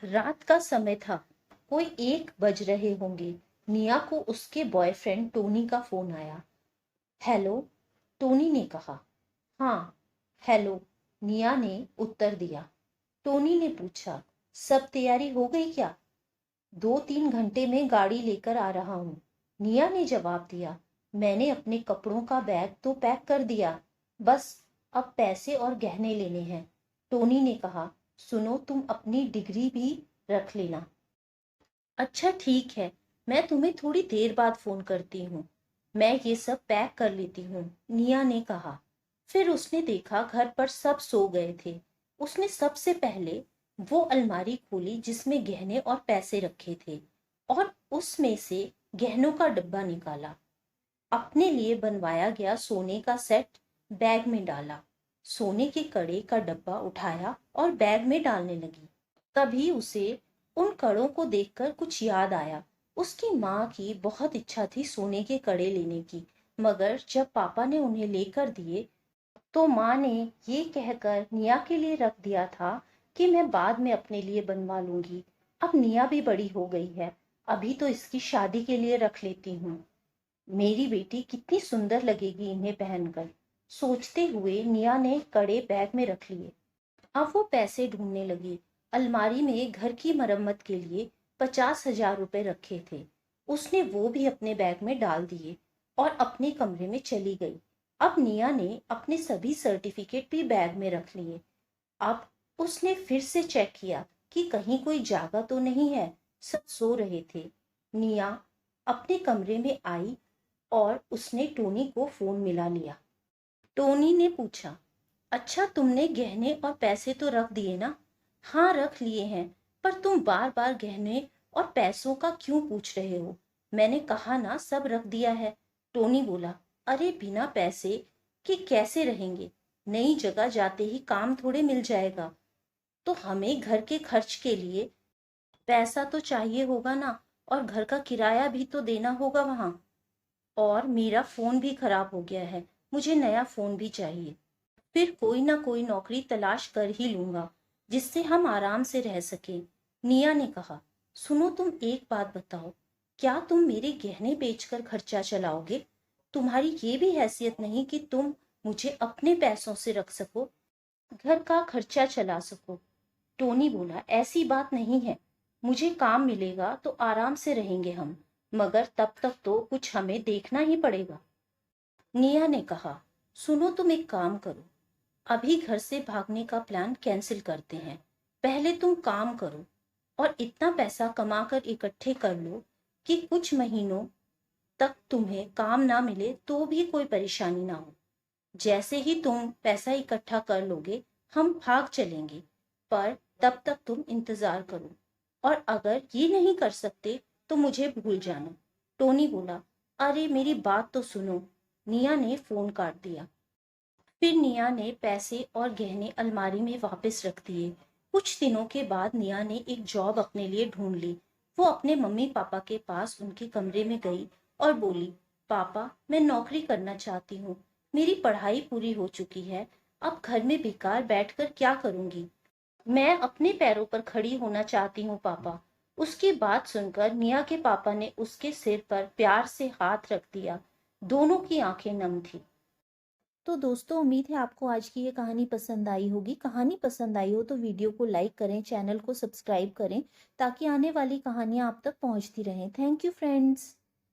रात का समय था। कोई 1 बज रहे होंगे। निया को उसके बॉयफ्रेंड टोनी का फोन आया। हेलो, टोनी ने कहा। हाँ, हेलो, निया ने उत्तर दिया। टोनी ने पूछा, सब तैयारी हो गई क्या? 2-3 घंटे में गाड़ी लेकर आ रहा हूँ, निया ने जवाब दिया। मैंने अपने कपड़ों का बैग तो पैक कर दिया, बस अब पैसे और गहने लेने हैं। टोनी ने कहा, सुनो, तुम अपनी डिग्री भी रख लेना। अच्छा ठीक है, मैं तुम्हें थोड़ी देर बाद फोन करती हूँ। मैं ये सब पैक कर लेती हूँ, निया ने कहा। फिर उसने देखा घर पर सब सो गए थे। उसने सबसे पहले वो अलमारी खोली जिसमें गहने और पैसे रखे थे, और उसमें से गहनों का डब्बा निकाला। अपने लिए बनवाया गया सोने का सेट बैग में डाला। सोने के कड़े का डब्बा उठाया और बैग में डालने लगी। तभी उसे उन कड़ों को देखकर कुछ याद आया। उसकी माँ की बहुत इच्छा थी सोने के कड़े लेने की, मगर जब पापा ने उन्हें लेकर दिए तो माँ ने ये कहकर निया के लिए रख दिया था कि मैं बाद में अपने लिए बनवा लूंगी। अब निया भी बड़ी हो गई है, अभी तो इसकी शादी के लिए रख लेती हूँ। मेरी बेटी कितनी सुंदर लगेगी इन्हें पहनकर, सोचते हुए निया ने कड़े बैग में रख लिए। अब वो पैसे ढूंढने लगी। अलमारी में घर की मरम्मत के लिए 50,000 रुपए रखे थे। उसने वो भी अपने बैग में डाल दिए और अपने कमरे में चली गई। अब निया ने अपने सभी सर्टिफिकेट भी बैग में रख लिए। अब उसने फिर से चेक किया कि कहीं कोई जागा तो नहीं है। सब सो रहे थे। निया अपने कमरे में आई और उसने टोनी को फोन मिला लिया। टोनी ने पूछा, अच्छा तुमने गहने और पैसे तो रख दिए ना? हाँ, रख लिए हैं, पर तुम बार बार गहने और पैसों का क्यों पूछ रहे हो? मैंने कहा ना, सब रख दिया है। टोनी बोला, अरे बिना पैसे के कैसे रहेंगे? नई जगह जाते ही काम थोड़े मिल जाएगा, तो हमें घर के खर्च के लिए पैसा तो चाहिए होगा ना, और घर का किराया भी तो देना होगा वहां। और मेरा फोन भी खराब हो गया है, मुझे नया फोन भी चाहिए। फिर कोई ना कोई नौकरी तलाश कर ही लूंगा जिससे हम आराम से रह सकें। निया ने कहा, सुनो, तुम एक बात बताओ, क्या तुम मेरे गहने बेचकर खर्चा चलाओगे? तुम्हारी ये भी हैसियत नहीं कि तुम मुझे अपने पैसों से रख सको, घर का खर्चा चला सको। टोनी बोला, ऐसी बात नहीं है। मुझे काम मिलेगा तो आराम से रहेंगे हम, मगर तब तक तो कुछ हमें देखना ही पड़ेगा। निया ने कहा, सुनो, तुम एक काम करो, अभी घर से भागने का प्लान कैंसिल करते हैं। पहले तुम काम करो और इतना पैसा कमाकर इकट्ठे कर लो कि कुछ महीनों तक तुम्हें काम ना मिले तो भी कोई परेशानी ना हो। जैसे ही तुम पैसा इकट्ठा कर लोगे, हम भाग चलेंगे, पर तब तक तुम इंतजार करो, और अगर ये नहीं कर सकते तो मुझे भूल जाना। टोनी बोला, अरे मेरी बात तो सुनो। निया ने फोन काट दिया। फिर निया ने पैसे और गहने अलमारी में वापस रख दिए। कुछ दिनों के बाद निया ने एक जॉब अपने लिए ढूंढ ली। वो अपने मम्मी पापा के पास उनके कमरे में गई और बोली, पापा, मैं नौकरी करना चाहती हूँ। मेरी पढ़ाई पूरी हो चुकी है, अब घर में बेकार बैठकर क्या करूंगी? मैं अपने पैरों पर खड़ी होना चाहती हूँ पापा। उसकी बात सुनकर निया के पापा ने उसके सिर पर प्यार से हाथ रख दिया। दोनों की आंखें नम थी। तो दोस्तों, उम्मीद है आपको आज की ये कहानी पसंद आई होगी। कहानी पसंद आई हो तो वीडियो को लाइक करें, चैनल को सब्सक्राइब करें, ताकि आने वाली कहानियां आप तक पहुंचती रहें। Thank you friends.